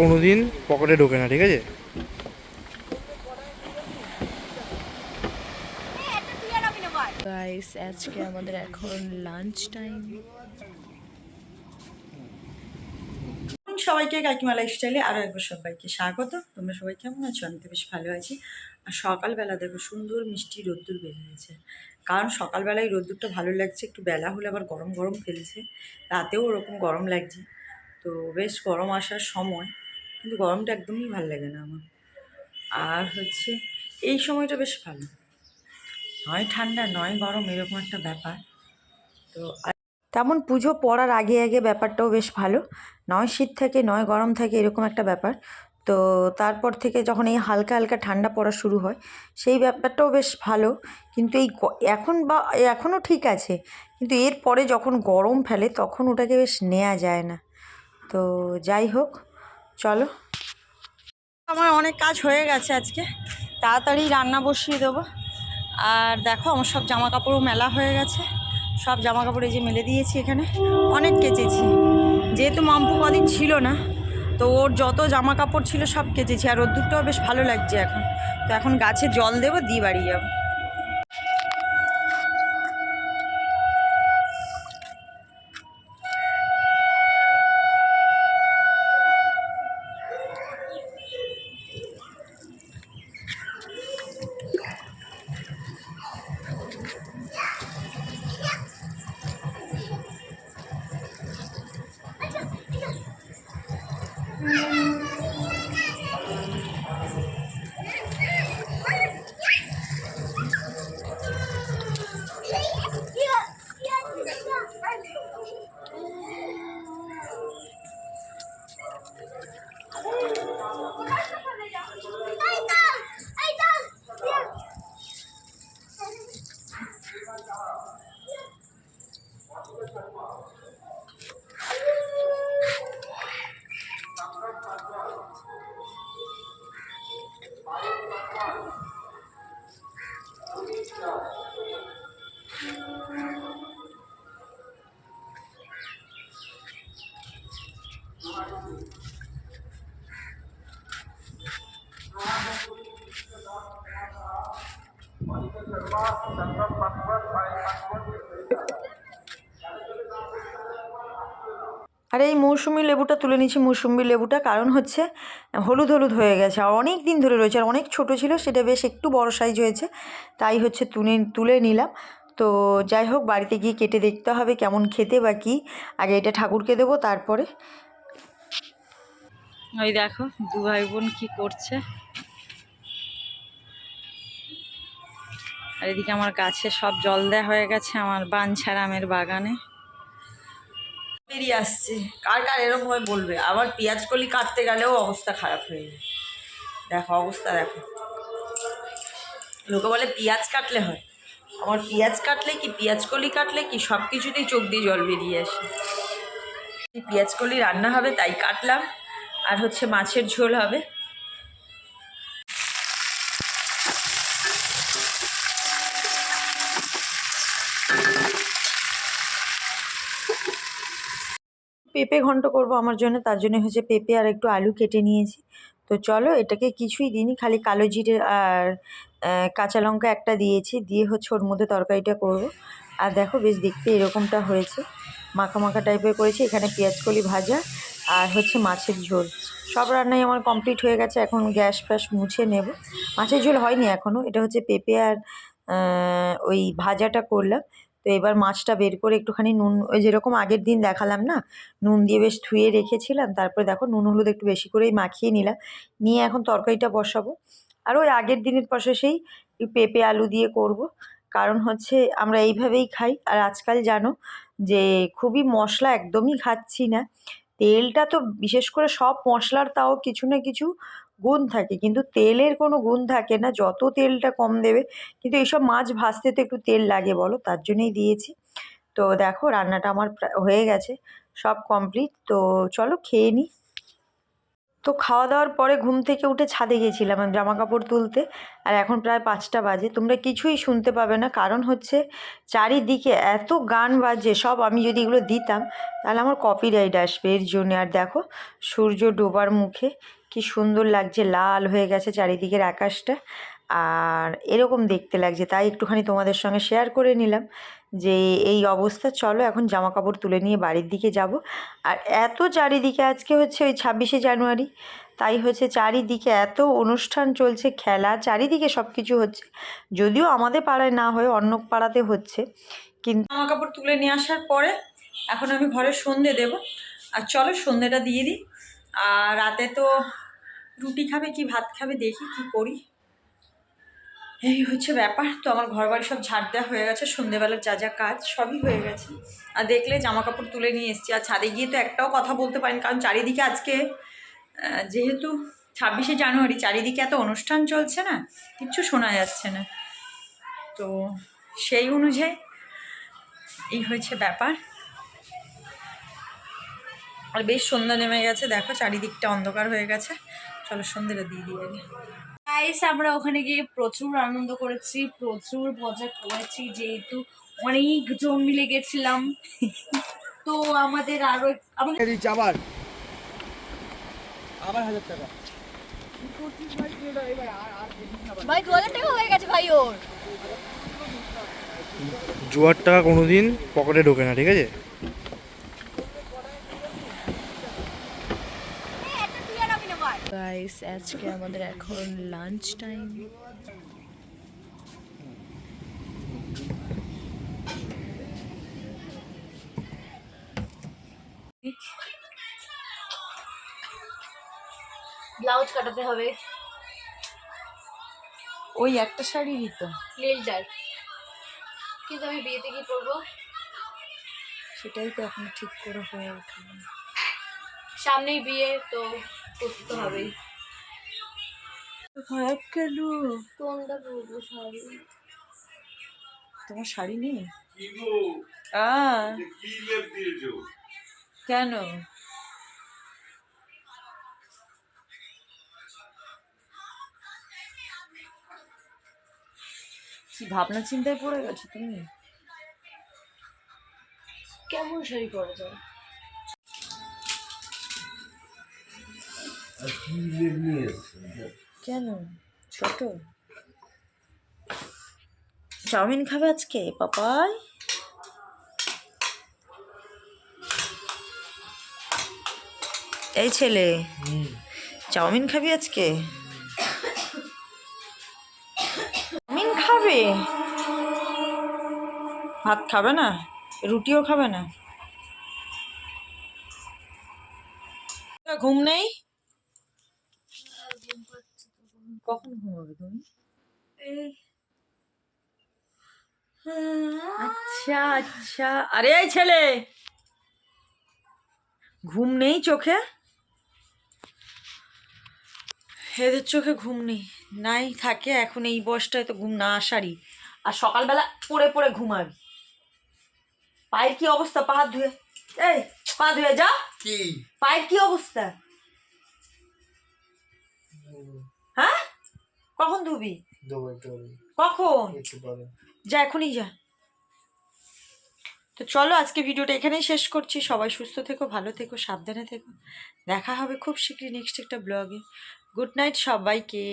কোনোদিন পকেটে ঢোকে না, ঠিক আছে? গাইস আজকে আমাদের এখন লাঞ্চ টাইম। সবাইকে কাকিমা লাইফস্টাইলে আরও একবার সবাইকে স্বাগত। তোমরা সবাই কেমন আছো? আমি তো বেশ ভালো আছি। আর সকালবেলা দেখো সুন্দর মিষ্টি রোদ্দুর বেরিয়েছে, কারণ সকালবেলায় রোদ্দুরটা ভালো লাগছে, একটু বেলা হলে আবার গরম গরম ফেলছে, রাতেও ওরকম গরম লাগছে। তো বেশ গরম আসার সময়, কিন্তু গরমটা একদমই ভালো লাগে না আমার। আর হচ্ছে এই সময়টা বেশ ভালো, নয় ঠান্ডা নয় গরম, এরকম একটা ব্যাপার। তো তেমন পুজো পড়ার আগে আগে ব্যাপারটাও বেশ ভালো, নয় শীত থাকে নয় গরম থাকে, এরকম একটা ব্যাপার। তো তারপর থেকে যখন এই হালকা হালকা ঠান্ডা পড়া শুরু হয়, সেই ব্যাপারটাও বেশ ভালো। কিন্তু এই এখন বা এখনও ঠিক আছে, কিন্তু এর পরে যখন গরম ফেলে তখন ওটাকে বেশ নেওয়া যায় না। তো যাই হোক, চলো। আমার অনেক কাজ হয়ে গেছে আজকে, তাড়াতাড়ি রান্না বসিয়ে দেবো। আর দেখো আমার সব জামা কাপড়ও মেলা হয়ে গেছে, সব জামা কাপড় এই যে মেলে দিয়েছি এখানে, অনেক কেচেছি। যেহেতু মাম্পু কদিন ছিল না, তো ওর যত জামা কাপড় ছিল সব কেচেছি। আর রোদ্দুরটাও বেশ ভালো লাগছে এখন। তো এখন গাছে জল দেবো, দিয়ে বাড়ি যাবো। আর এই মৌসুমি লেবুটা তুলে নিচ্ছি, মৌসুমি লেবুটা, কারণ হচ্ছে হলুদ হলুদ হয়ে গেছে আর অনেক দিন ধরে রয়েছে, আর অনেক ছোট ছিল, সেটা বেশ একটু বড় সাইজ হয়েছে, তাই হচ্ছে তুলে নিলাম। তো যাই হোক, বাড়িতে গিয়ে কেটে দেখতে হবে কেমন খেতে বা কী। আগে এটা ঠাকুরকে দেবো, তারপরে। ওই দেখো দু ভাই বোন কী করছে। আর এদিকে আমার গাছে সব জল দেওয়া হয়ে গেছে, আমার বাঞ্ছার আমের বাগানে বেরিয়ে আসছে। কার কার এরকম হয় বলবে। আবার পেঁয়াজ কলি কাটতে গেলেও অবস্থা খারাপ হয়ে যায়। দেখো অবস্থা দেখো, লোকে বলে পেঁয়াজ কাটলে হয়, আমার পেঁয়াজ কাটলে কি পেঁয়াজ কলি কাটলে কি সব কিছুতেই চোখ দিয়ে জল বেরিয়ে আসে। পেঁয়াজ কলি রান্না হবে তাই কাটলাম, আর হচ্ছে মাছের ঝোল হবে। পেঁপে ঘন্ট করব আমার জন্য, তার জন্য হচ্ছে পেঁপে আর একটু আলু কেটে নিয়েছি। তো চলো, এটাকে কিছুই দিইনি, খালি কালো জিরে আর কাঁচা লঙ্কা একটা দিয়েছি, দিয়ে হচ্ছে ওর মধ্যে তরকারিটা করব। আর দেখো বেশ দেখতে এরকমটা হয়েছে, মাখা মাখা টাইপের করেছি। এখানে পেঁয়াজ কলি ভাজা আর হচ্ছে মাছের ঝোল, সব রান্নাই আমার কমপ্লিট হয়ে গেছে। এখন গ্যাস ফ্যাস মুছে নেব। মাছের ঝোল হয়নি এখনও, এটা হচ্ছে পেঁপে আর ওই ভাজাটা করলাম। তো এবার মাছটা বের করে একটুখানি নুন, ওই যেরকম আগের দিন দেখালাম না, নুন দিয়ে বেশ ধুয়ে রেখেছিলাম, তারপরে দেখো নুন হলুদ একটু বেশি করেই মাখিয়ে নিলাম, নিয়ে এখন তরকারিটা বসাবো। আর ওই আগের দিনের প্রসেসেই পেঁপে আলু দিয়ে করব, কারণ হচ্ছে আমরা এইভাবেই খাই। আর আজকাল জানো যে খুবই মশলা একদমই খাচ্ছি না, তেলটা তো বিশেষ করে, সব মশলার তাও কিছু না কিছু গুণ থাকে, কিন্তু তেলের কোনো গুণ থাকে না, যত তেলটা কম দেবে। কিন্তু এইসব মাছ ভাজতে তো একটু তেল লাগে বলো, তার জন্যই দিয়েছি। তো দেখো রান্নাটা আমার হয়ে গেছে, সব কমপ্লিট। তো চলো খেয়ে নিই। তো খাওয়া দাওয়ার পরে ঘুম থেকে উঠে ছাদে গেছিলাম আমি জামা কাপড় তুলতে। আর এখন প্রায় 5টা বাজে, তোমরা কিছুই শুনতে পাবে না, কারণ হচ্ছে চারিদিকে এত গান বাজে সব। আমি যদি এগুলো দিতাম তাহলে আমার কপিরাইট আসবে এর জন্য। আর দেখো সূর্য ডোবার মুখে কি সুন্দর লাগছে, লাল হয়ে গেছে চারিদিকের আকাশটা, আর এরকম দেখতে লাগছে, তাই একটুখানি তোমাদের সঙ্গে শেয়ার করে নিলাম যে এই অবস্থা। চলো এখন জামা কাপড় তুলে নিয়ে বাড়ির দিকে যাব। আর এত চারিদিকে আজকে হচ্ছে ওই 26শে জানুয়ারি, তাই হচ্ছে চারিদিকে এত অনুষ্ঠান চলছে, খেলা, চারিদিকে সব কিছু হচ্ছে, যদিও আমাদের পাড়ায় না হয়ে অন্য পাড়াতে হচ্ছে। কিন্তু জামা কাপড় তুলে নিয়ে আসার পরে এখন আমি ঘরে সন্ধে দেব। আর চলো সন্ধেটা দিয়ে দিই। আর রাতে তো রুটি খাবে কি ভাত খাবে দেখি কি করি, এই হচ্ছে ব্যাপার। তো আমার ঘর বাড়ি সব ঝাড় দেওয়া হয়ে গেছে, সন্ধেবেলার যা যা কাজ সবই হয়ে গেছে। আর দেখলে জামা কাপড় তুলে নিয়ে এসেছি। আর ছাদে গিয়ে তো একটাও কথা বলতে পারিনি, কারণ চারিদিকে আজকে যেহেতু 26শে জানুয়ারি চারিদিকে এত অনুষ্ঠান চলছে না, কিচ্ছু শোনা যাচ্ছে না। তো সেই অনুযায়ী এই হয়েছে ব্যাপার। আর বেশ সন্ধ্যা নেমে গেছে, দেখো চারিদিকটা অন্ধকার হয়ে গেছে। চলো সন্ধ্যেটা দিয়ে দিই আগে। গাইস আমরা ওখানে গিয়ে প্রচুর আনন্দ করেছি, প্রচুর মজা করেছি, যেহেতু অনেক জন মিলে গেছিলাম। তো আমাদের আরো আবার ভাই 2000 টাকা হয়ে গেছে ভাই ওর। জুয়ার টাকা কোনোদিন পকেটে ঢোকে না, ঠিক আছে? গাইস আজকে আমাদের এখন লাঞ্চ টাইম। ব্লাউজ কাটাতে হবে, ওই একটা শাড়িরই তো, নীলটার। কিন্তু আমি বিয়েতে কি পরবো সেটাই তো এখন ঠিক করে হয়ে ওঠে। সামনেই বিয়ে, তো করতে তো হবেই। খারাপ কেন? কোনটা পরবো শাড়ি? তোমার শাড়ি নেই? কেন? কি ভাবনা চিন্তায় পড়ে গেছো তুমি? কেমন শাড়ি পরা যায়? কেন ছোট? চাউমিন খাবে আজকে পাপাই? এই ছেলে, চাউমিন খাবি আজকে? চাউমিন খাবে, ভাত খাবে না? রুটিও খাবে না? ঘুম নেই? কখন ঘুমাবে তুমি? আচ্ছা আচ্ছা। আরে এই ছেলে, ঘুম নেই চোখে? এদের চোখে ঘুম নেই? নাই থাকে, এখন এই বয়সটায় তো ঘুম না আসারই। আর সকালবেলা পড়ে পড়ে ঘুমাবি। পায়ের কি অবস্থা? পা হাত ধুয়ে, এই পা ধুয়ে যা। কি পায়ের কি অবস্থা? হ্যাঁ কখন ধুবি? কখন? যা এখনই যা। তো চলো আজকে ভিডিওটা এখানেই শেষ করছি। সবাই সুস্থ থেকো, ভালো থেকো, সাবধানে থেকো। দেখা হবে খুব শীঘ্রই নেক্সট একটা ব্লগে। গুড নাইট সবাইকে।